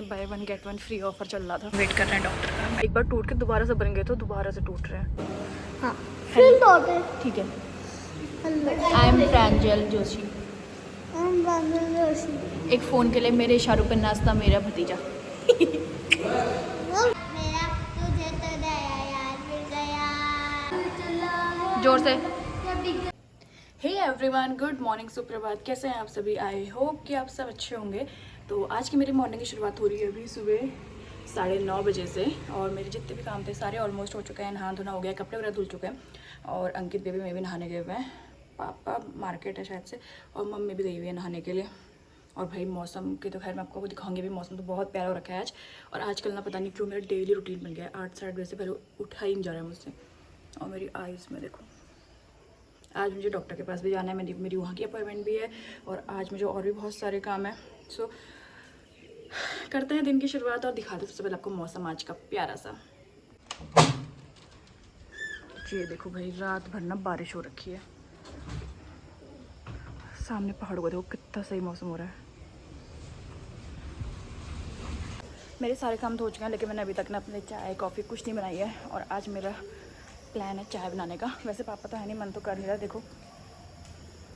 By one get one free offer चल रहा था। वेट कर रहे हैं डॉक्टर का। एक बार टूट के दोबारा से बन गए तो दोबारा से टूट रहे हैं। हाँ फिर तोड़ दे। ठीक है। आई एम प्रांजल जोशी। एक फ़ोन के लिए मेरे इशारों पर नाचता मेरा भतीजा। मेरा तुझे तो दया यार मिल गया। जोर से। हे एवरीवन, गुड मॉर्निंग, सुप्रभात। कैसे हैं आप सभी? आई होप कि आप सब अच्छे होंगे। तो आज की मेरी मॉर्निंग की शुरुआत हो रही है अभी सुबह 9:30 बजे से। और मेरे जितने भी काम थे सारे ऑलमोस्ट हो चुके हैं। नहा धोना हो गया, कपड़े वगैरह धुल चुके हैं। और अंकित बेबी में भी नहाने गए हुए हैं। पापा मार्केट है शायद से, और मम्मी भी गई हुई है नहाने के लिए। और भाई मौसम की तो खैर मैं आपको दिखाऊंगी भी। मौसम तो बहुत प्यारा हो रखा है आज। और आजकल ना पता नहीं क्यों मेरा डेली रूटीन बन गया है। 8 साढ़े बजे से पहले उठा ही नहीं जा रहा है मुझसे। और मेरी आइज़ में देखो, आज मुझे डॉक्टर के पास भी जाना है। मेरी वहाँ की अपॉइंटमेंट भी है। और आज मुझे और भी बहुत सारे काम है। सो करते हैं दिन की शुरुआत और दिखाते हैं सबसे पहले आपको मौसम आज का प्यारा सा। ये देखो भाई, रात भर ना बारिश हो रखी है। सामने पहाड़ों को देखो, कितना सही मौसम हो रहा है। मेरे सारे काम तो हो चुके हैं, लेकिन मैंने अभी तक ना अपने चाय कॉफ़ी कुछ नहीं बनाई है। और आज मेरा प्लान है चाय बनाने का। वैसे पापा तो है नहीं, मन तो कर नहीं रहा। देखो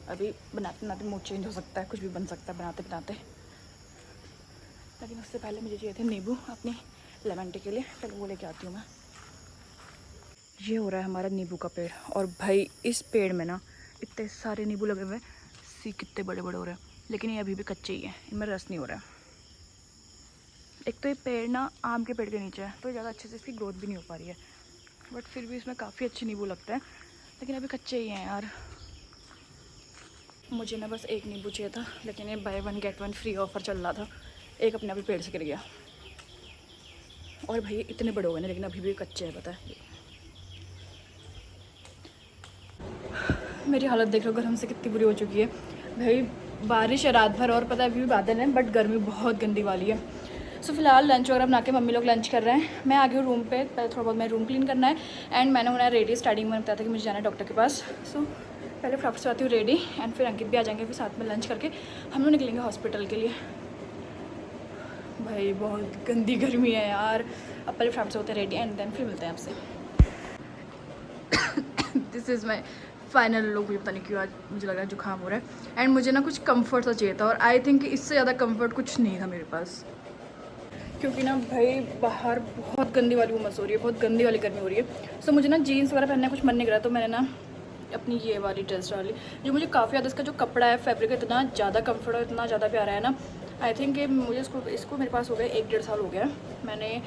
अभी बनाते बनाते मूड चेंज हो सकता है, कुछ भी बन सकता है बनाते बनाते। लेकिन उससे पहले मुझे चाहिए थे नींबू अपनी लेमन टी के लिए। चलो वो लेके आती हूँ मैं। ये हो रहा है हमारा नींबू का पेड़। और भाई इस पेड़ में ना इतने सारे नींबू लगे हुए हैं। सी कितने बड़े बड़े हो रहे हैं, लेकिन ये अभी भी कच्चे ही हैं, इनमें रस नहीं हो रहा है। एक तो ये पेड़ ना आम के पेड़ के नीचे है, तो ज़्यादा अच्छे से इसकी ग्रोथ भी नहीं हो पा रही है। बट फिर भी इसमें काफ़ी अच्छे नींबू लगते हैं, लेकिन अभी कच्चे ही हैं यार। मुझे ना बस एक नींबू चाहिए था, लेकिन ये by one get one free offer चल रहा था। एक अपने अभी पेड़ से गिर गया। और भाई इतने बड़े हो गए ना, लेकिन अभी भी कच्चे हैं, पता है। मेरी हालत देख लो गर्म से कितनी बुरी हो चुकी है भाई। बारिश है रात भर, और पता है अभी भी बादल हैं, बट गर्मी बहुत गंदी वाली है। सो फिलहाल लंच वगैरह बना के मम्मी लोग लंच कर रहे हैं। मैं आ गई हूँ रूम पे। पहले थोड़ा बहुत मैं रूम क्लीन करना है। एंड मैंने होना है रेडी। स्टार्टिंग में बताया था कि मुझे जाना है डॉक्टर के पास। सो पहले फटाफट से आती हूँ रेडी, एंड फिर अंकित भी आ जाएंगे। फिर साथ में लंच करके हम लोग निकलेंगे हॉस्पिटल के लिए। भाई बहुत गंदी गर्मी है यार। अब पहले फटाफट से होते हैं रेडी, एंड देन फिर मिलते हैं आपसे। This is my final look. मुझे पता नहीं क्यों आज मुझे लग रहा है जुकाम हो रहा है। एंड मुझे ना कुछ कंफर्ट सा चाहिए था, और आई थिंक इससे ज़्यादा कंफर्ट कुछ नहीं था मेरे पास। क्योंकि ना भाई बाहर बहुत गंदी वाली उमस हो रही है, बहुत गंदी वाली गर्मी हो रही है। सो मुझे ना जीन्स वगैरह पहनने का कुछ मन नहीं कर रहा। तो मैंने ना अपनी ये वाली ड्रेस डाली, जो मुझे काफ़ी ज़्यादा, इसका जो कपड़ा है फैब्रिक इतना ज़्यादा कंफर्ट और इतना ज़्यादा प्यारा है ना। आई थिंक मुझे इसको मेरे पास हो गया 1-1.5 साल हो गया है। मैंने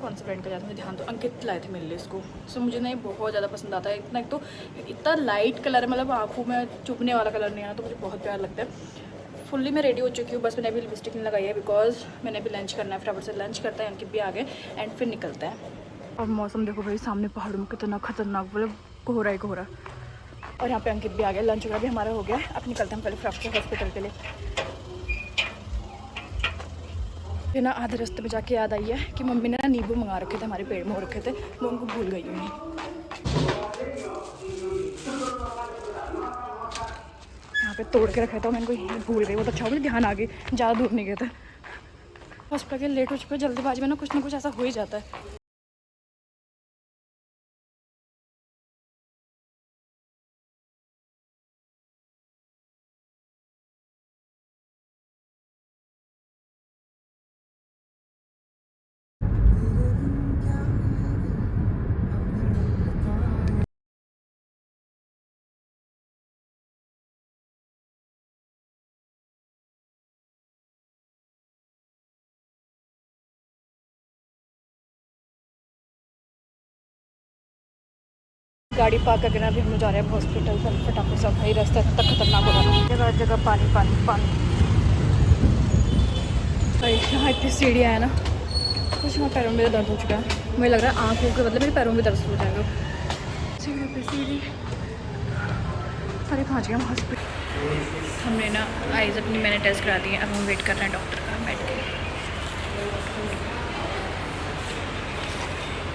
कौन सा ब्रांड का ज़्यादा मुझे ध्यान, तो अंकित लाए थे मेरे लिए इसको। सो मुझे ना ये बहुत ज़्यादा पसंद आता है। इतना एक तो इतना लाइट कलर है, मतलब आँखों में चुभने वाला कलर नहीं है ना, तो मुझे बहुत प्यारा लगता है। फुल्ली मैं रेडी हो चुकी हूँ, बस मैंने अभी लिपस्टिक नहीं लगाई है, बिकॉज मैंने अभी लंच करना है। फटाफट से लंच करता है, अंकित भी आ गए, एंड फिर निकलता है। और मौसम देखो भाई, सामने पहाड़ों में कितना खतरनाक, मतलब कोहरा ही कोहरा। और यहाँ पे अंकित भी आ गया। लंच वगैरह भी हमारा हो गया। अब निकलते हैं पहले फटाफट से हॉस्पिटल के लिए। फिर ना आधे रास्ते पे जाके याद आई है कि मम्मी ने ना नींबू मंगा रखे थे, हमारे पेड़ में हो रखे थे, मैं उनको भूल गई हूँ। यहाँ पे तोड़ के रखा था, मैं इनको भूल गई। बहुत अच्छा, मुझे ध्यान आ गई, ज़्यादा दूर नहीं गए थे। हॉस्पिटल के लेट हो चुके, जल्दीबाजी में ना कुछ ऐसा हो ही जाता है। गाड़ी पार्क करके ना अभी हम लोग जा रहे हैं हॉस्पिटल पर फटाफट से। भाई रास्ता तक खतरनाक हो रहा है, जगह जगह पानी पानी पानी। भाई यहाँ इतनी सीढ़ियाँ है ना, कुछ यहाँ पैरों में दर्द हो चुका है। मुझे लग रहा है आँखों के बदले मेरे पैरों में दर्द हो जाएगा। सीढ़ी पे सीढ़ी सारे पहुँच गए हम हॉस्पिटल। हमने ना आइज़ अपनी मैंने टेस्ट करा दी है। अब हम वेट कर रहे हैं डॉक्टर का बैठ के।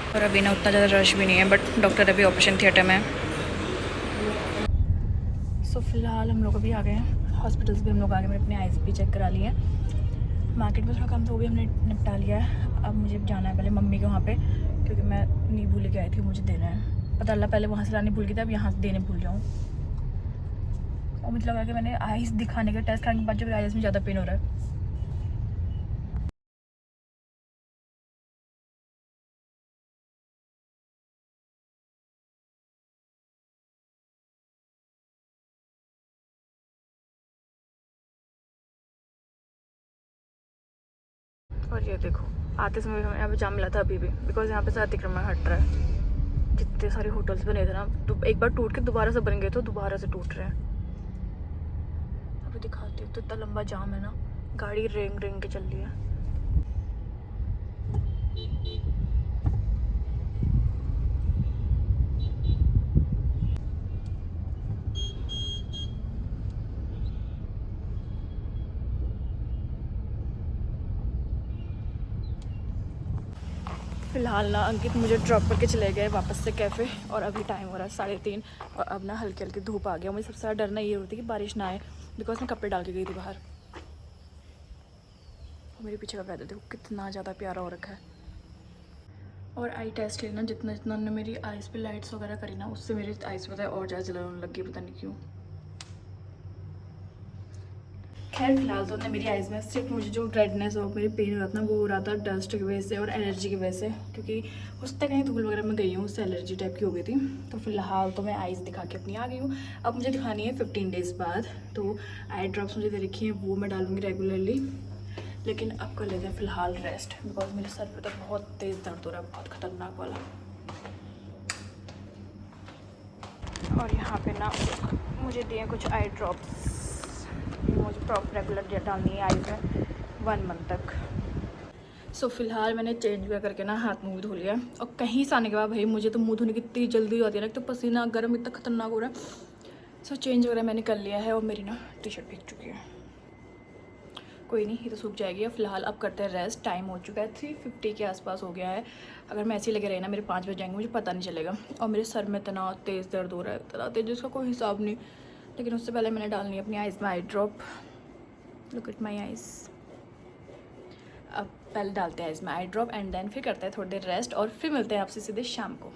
और अभी ना उतना ज़्यादा रश भी नहीं है, बट डॉक्टर अभी ऑपरेशन थिएटर में है। सो फिलहाल हम लोग अभी आ गए हैं हॉस्पिटल से भी। हम लोग आ गए, मैंने अपने आइज़ भी चेक करा ली है। मार्केट में थोड़ा काम था, वो भी हमने निपटा लिया है। अब मुझे जाना है पहले मम्मी के वहाँ पे, क्योंकि मैं नींबू लेके आई थी, मुझे देना है। पता अल्लाह, पहले वहाँ से लाने भूल गई थी, अब यहाँ से देने भूल जाऊँ। और मुझे लगा कि मैंने आइस दिखाने का टेस्ट करने के बाद जो आइस में ज़्यादा पेन हो रहा है। और ये देखो, आते समय हमें यहाँ पे जाम मिला था अभी भी, बिकॉज यहाँ पे से अतिक्रमण हट रहा है। जितने सारे होटल्स बने थे ना, तो एक बार टूट के दोबारा से बन गए, तो दोबारा से टूट रहे हैं। अभी दिखाती हूँ, तो इतना लंबा जाम है ना, गाड़ी रेंग रेंग के चल रही है। फिलहाल ना अंकित मुझे ड्रॉप करके चले गए वापस से कैफ़े, और अभी टाइम हो रहा है 3:30, और अब ना हल्की हल्की धूप आ गया। मुझे सबसे ज़्यादा डरना ये होती है कि बारिश ना आए, बिकॉज मैं कपड़े डाल के गई थी बाहर। मेरे पीछे का वेदर देखो कितना ज़्यादा प्यारा हो रखा है। और आई टेस्ट लेना, जितना जितना उन्होंने मेरी आइज़ पे लाइट्स वगैरह करी ना, उससे मेरी आइज़ पता है और ज़्यादा जलन लग गई, पता नहीं क्यों। खैर फिलहाल तो उन्होंने मेरी आइज़ में सिर्फ मुझे जो रेडनेस और मेरी पेन हो रहा था ना, वो हो रहा था डस्ट की वजह से और एलर्जी की वजह से, क्योंकि उससे कहीं धूल वगैरह में गई हूँ, उससे एलर्जी टाइप की हो गई थी। तो फिलहाल तो मैं आइज़ दिखा के अपनी आ गई हूँ। अब मुझे दिखानी है 15 डेज़ बाद, तो आई ड्रॉप्स मुझे दे रखी हैं, वो मैं डालूँगी रेगुलरली। लेकिन अब कर लेते हैं फ़िलहाल रेस्ट, बिकॉज मेरे सर पे तो बहुत तेज़ दर्द हो रहा है, बहुत ख़तरनाक वाला। और यहाँ पे ना मुझे दिए कुछ आई ड्रॉप्स, मुझे प्रॉपर रेगुलर डालनी है आइज़ में 1 मंथ तक। सो फिलहाल मैंने चेंज भी करके ना हाथ मुँह धो लिया, और कहीं से आने के बाद भाई मुझे तो मुँह धोने की इतनी जल्दी होती है ना, तो पसीना गर्म इतना खतरनाक हो रहा है। सो चेंज वगैरह मैंने कर लिया है, और मेरी ना टी शर्ट भीग चुकी है। कोई नहीं, ये तो सूख जाएगी। अब फिलहाल अब करते हैं रेस्ट। टाइम हो चुका है 3:50 के आसपास हो गया है। अगर मैं ऐसे ही लगे रही ना, मेरे 5 बज जाएंगे, मुझे पता नहीं चलेगा। और मेरे सर में इतना तेज़ दर्द हो रहा है, इतना तेज़ जिसका कोई हिसाब नहीं। लेकिन उससे पहले मैंने डालनी है अपनी आइज़ में eye drop. Look at my eyes. अब पहले डालते हैं आइज़ में आई ड्रॉप, एंड देन फिर करते हैं थोड़ी देर रेस्ट, और फिर मिलते हैं आपसे सीधे शाम को।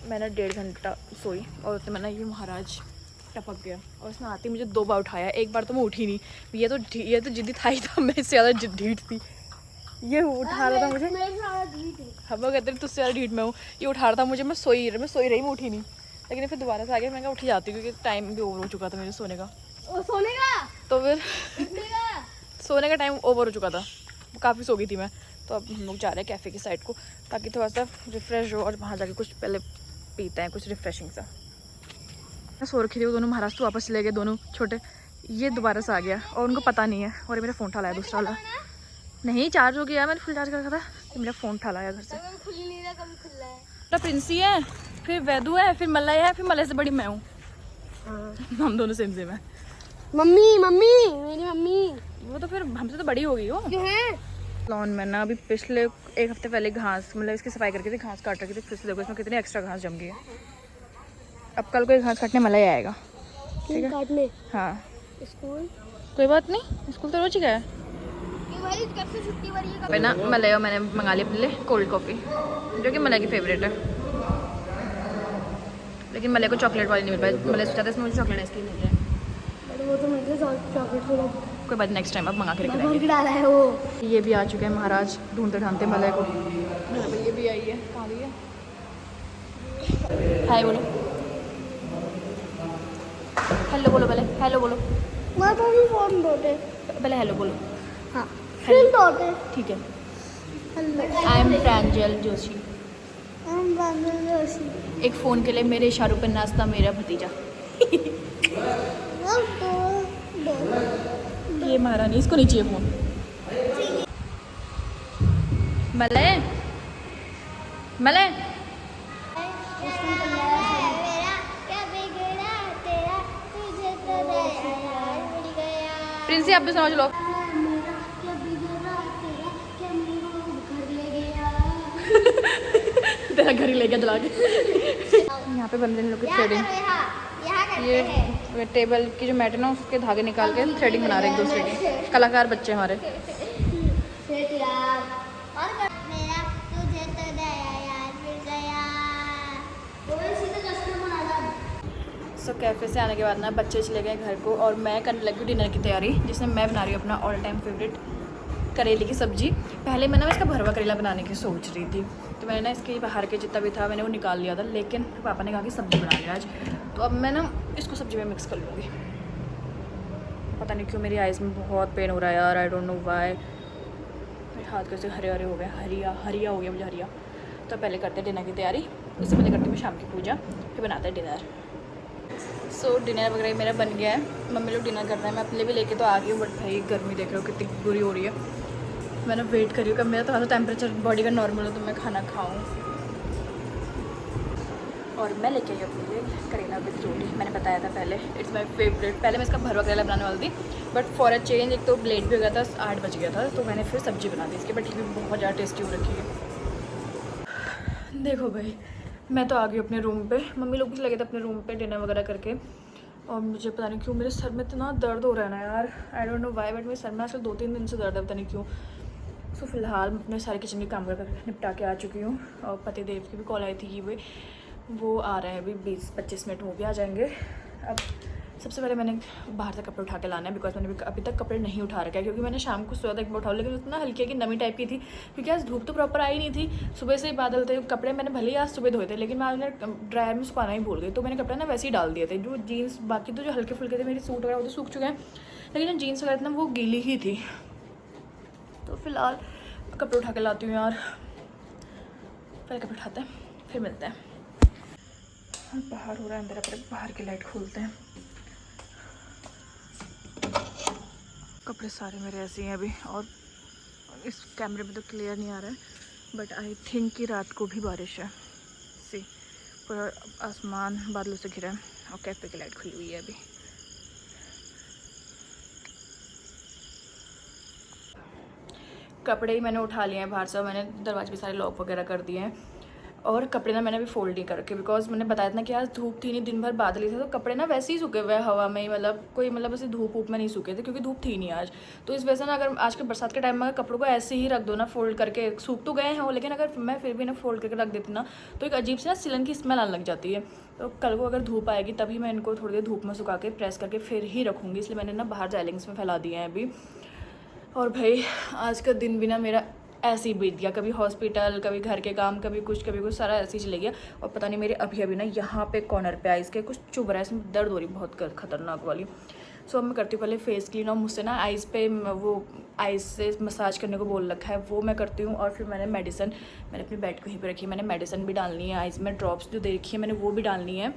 मैंने 1.5 घंटा सोई, और उसमें मैंने ये महाराज टपक गया, और उसने आते ही मुझे 2 बार उठाया। एक बार तो मैं उठी नहीं, ये तो जिद्दी था ही था, मैं इससे ज़्यादा ढीठ थी। ये उठा रहा था मुझे, हम लोग कहते हैं तुझसे ज़्यादा ढीठ मैं हूँ। ये उठा रहा था मुझे, मैं सोई रही, मैं उठी नहीं। लेकिन फिर दोबारा से आ गया, मैं उठी जाती, क्योंकि टाइम भी ओवर हो चुका था मेरे सोने का। तो फिर सोने का टाइम ओवर हो चुका था, काफ़ी सो गई थी मैं। तो अब हम लोग जा रहे हैं कैफ़े की साइड को, ताकि थोड़ा सा रिफ़्रेश हो, और वहाँ जाके कुछ पहले पीते हैं कुछ रिफ़्रेशिंग सा। मैं सो रखी थी, वो दोनों महाराज तो वापस चले गए, दोनों छोटे। ये दोबारा से आ गया, और उनको पता नहीं है। और ये मेरा फ़ोन ठाला है दूसरा वाला, नहीं चार्ज हो गया, मैंने फुल चार्ज कर रखा था। ये मेरा फ़ोन ठाला है घर से। तो प्रिंसी है, फिर वैदू है, फिर मलय है, फिर मलय से बड़ी मैं हूँ। हम दोनों सेम सेम है। मम्मी मेरी मम्मी वो तो फिर हमसे तो बड़ी हो गई हो। लॉन में ना अभी पिछले 1 हफ्ते पहले घास, मतलब इसकी सफाई करके थी, घास काट रखी थी। फिर से देखो इसमें कितनी एक्स्ट्रा घास जम गई है। अब कल को घास काटने मलय आएगा, ठीक है? काटने हाँ, स्कूल कोई बात नहीं, स्कूल तो रोज ही गया है। कब से छुट्टी हो रही है? ना मलय और मैंने मंगा ली अपने लिए कोल्ड कॉफ़ी, जो कि मलय की फेवरेट है। लेकिन मलय को चॉकलेट वाली नहीं मिल पाई। मलय सोचा था इसमें मुझे चॉकलेट आइसक्रीम मिल जाए, वो तो मुझे चॉकलेट कोई बात नेक्स्ट टाइम अब मंगा के भर लेके डाला है वो। ये भी आ चुके हैं महाराज, ढूंढते ढांढते मलय को। ये भी आई है, कहाँ गई है? हाय बोलो, हेलो बोलो, पहले हेलो बोलो, मैं तो भी फोन दोते। पहले हेलो बोलो। हाँ फिर दोते। ठीक है। हेलो, आई एम प्रांजल जोशी। हम प्रांजल जोशी। एक फ़ोन के लिए मेरे इशारों पर नाचता मेरा भतीजा। ये महारानी, इसको नहीं चाहिए फ़ोन। मलय मलय, प्रिंसी आप भी समझ लो। तेरा घर ही ले गया जला के। यहाँ पे बंदे लोग की थ्रेडिंग, ये टेबल की जो मैट है ना, उसके धागे निकाल के थ्रेडिंग बना रहे हैं एक दूसरे की। कलाकार बच्चे हमारे। सो कैफ़े से आने के बाद ना बच्चे चले गए घर को और मैं करने लगी डिनर की तैयारी, जिसमें मैं बना रही हूँ अपना ऑल टाइम फेवरेट करेले की सब्ज़ी। पहले मैं ना इसका भरवा करेला बनाने की सोच रही थी, तो मैंने ना इसके बाहर के जितना भी था मैंने वो निकाल लिया था, लेकिन पापा ने कहा कि सब्ज़ी बना लिया आज, तो अब मैं ना इसको सब्ज़ी में मिक्स कर लूँगी। पता नहीं क्यों मेरी आइज़ में बहुत पेन हो रहा है यार, आई डोंट नो वाई। मेरे हाथ कैसे हरे हरे हो गए, हरिया हो गया मुझे हरिया। तो पहले करते हैं डिनर की तैयारी, उससे पहले करते हैं शाम की पूजा, फिर बनाते हैं डिनर। सो डिनर वगैरह मेरा बन गया है, मम्मी लोग डिनर कर रहे हैं, मैं अपने लिए भी लेके तो आ गई हूँ, बट भाई गर्मी देख रहे हो कितनी बुरी हो रही है। मैंने वेट करी हूँ कब मेरा थोड़ा सा टेम्परेचर बॉडी का नॉर्मल हो तो मैं खाना खाऊँ। और मैं लेके आई अपने लिए करेला विद रोटी, मैंने बताया था पहले, इट्स माई फेवरेट। पहले मैं इसका भरवा करेला बनाने वाली थी, बट फॉर अ चेंज एक तो लेट भी हो गया था, 8 बज गया था, तो मैंने फिर सब्ज़ी बना दी इसकी, बट ये भी बहुत ज़्यादा टेस्टी हो रखी है। देखो भाई मैं तो आ गई अपने रूम पे, मम्मी लोग भी लगे थे अपने रूम पे डिनर वगैरह करके, और मुझे पता नहीं क्यों मेरे सर में इतना दर्द हो रहा है ना यार, I don't know why, but मेरे सर में आजकल 2-3 दिन से दर्द है, पता नहीं क्यों। सो फिलहाल मैं अपने सारे किचन के काम कर निपटा के आ चुकी हूँ, और पति देव की भी कॉल आई थी कि वो आ रहे हैं अभी 20-25 मिनट, वो भी आ जाएंगे। अब सबसे पहले मैंने बाहर से कपड़े उठा के लाना है, बिकॉज मैंने अभी तक कपड़े नहीं उठा रखा है, क्योंकि मैंने शाम को सोचा था एक बार उठाऊँ, लेकिन उतना हल्की की नमी टाइप की थी, क्योंकि आज धूप तो प्रॉपर आई नहीं थी, सुबह से ही बादल थे। कपड़े मैंने भले ही आज सुबह धोए थे, लेकिन मैं आज ड्रायर में सुखाना ही भूल गई, तो मैंने कपड़े ना वैसे ही डाल दिए थे। जो जीन्स बाकी तो जो हल्के फुल्के थे मेरे सूट वगैरह वो तो सूख चुके हैं, लेकिन जीन्स वगैरह ना वो गीली ही थी। तो फिलहाल कपड़े उठा के लाती हूँ यार, पहले कपड़े उठाते हैं फिर मिलते हैं। बाहर हो रहा है अंधेरा, पहले बाहर की लाइट खोलते हैं। कपड़े सारे मेरे ऐसे हैं अभी, और इस कैमरे में तो क्लियर नहीं आ रहा है, बट आई थिंक कि रात को भी बारिश है। सी पूरा आसमान बादलों से घिरा है, और कैफे की लाइट खुली हुई है अभी। कपड़े ही मैंने उठा लिए हैं बाहर से, मैंने दरवाजे पे सारे लॉक वगैरह कर दिए हैं, और कपड़े ना मैंने अभी फोल्ड नहीं करके, बिकॉज मैंने बताया था ना कि आज धूप थी नहीं, दिन भर बादल ही थे, तो कपड़े ना वैसे ही सूखे हुए हवा में ही, मतलब कोई मतलब ऐसे धूप वूप में नहीं सूखे थे, क्योंकि धूप थी नहीं आज। तो इस वजह से ना अगर आज के बरसात के टाइम में अगर कपड़ों को ऐसे ही रख दो ना फोल्ड करके, सूख तो गए हैं, लेकिन अगर मैं फिर भी ना फोल्ड करके रख देती ना, तो एक अजीब सी ना सिलन की स्मेल आने लग जाती है। तो कल को अगर धूप आएगी तभी मैं इनको थोड़ी देर धूप में सुखा के प्रेस करके फिर ही रखूँगी, इसलिए मैंने ना बाहर जाइलिंग्स में फैला दिए हैं अभी। और भाई आज का दिन भी ना मेरा ऐसे ही बीत गया, कभी हॉस्पिटल, कभी घर के काम, कभी कुछ सारा ऐसे ही चले गया। और पता नहीं मेरे अभी ना यहाँ पे कॉर्नर पे आइज़ के कुछ चुभ रहा है, इसमें दर्द हो रही बहुत खतरनाक वाली। सो अब मैं करती हूँ पहले फेस क्लीन, और मुझसे ना आइज़ पे वो आइज़ से मसाज करने को बोल रखा है, वो मैं करती हूँ। और फिर मैंने अपने बेड को यहीं पर रखी है, मैंने मेडिसिन भी डालनी है, आइज़ में ड्रॉप्स जो दे रखी है मैंने वो भी डालनी है।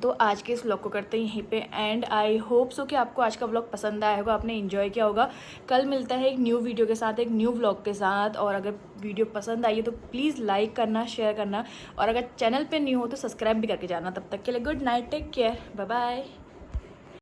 तो आज के इस व्लॉग को करते हैं यहीं पे एंड। आई होप सो कि आपको आज का व्लॉग पसंद आया होगा, आपने एंजॉय किया होगा। कल मिलता है एक न्यू वीडियो के साथ, एक न्यू व्लॉग के साथ। और अगर वीडियो पसंद आई है तो प्लीज़ लाइक करना, शेयर करना, और अगर चैनल पे न्यू हो तो सब्सक्राइब भी करके जाना। तब तक के लिए good night, take care, bye bye.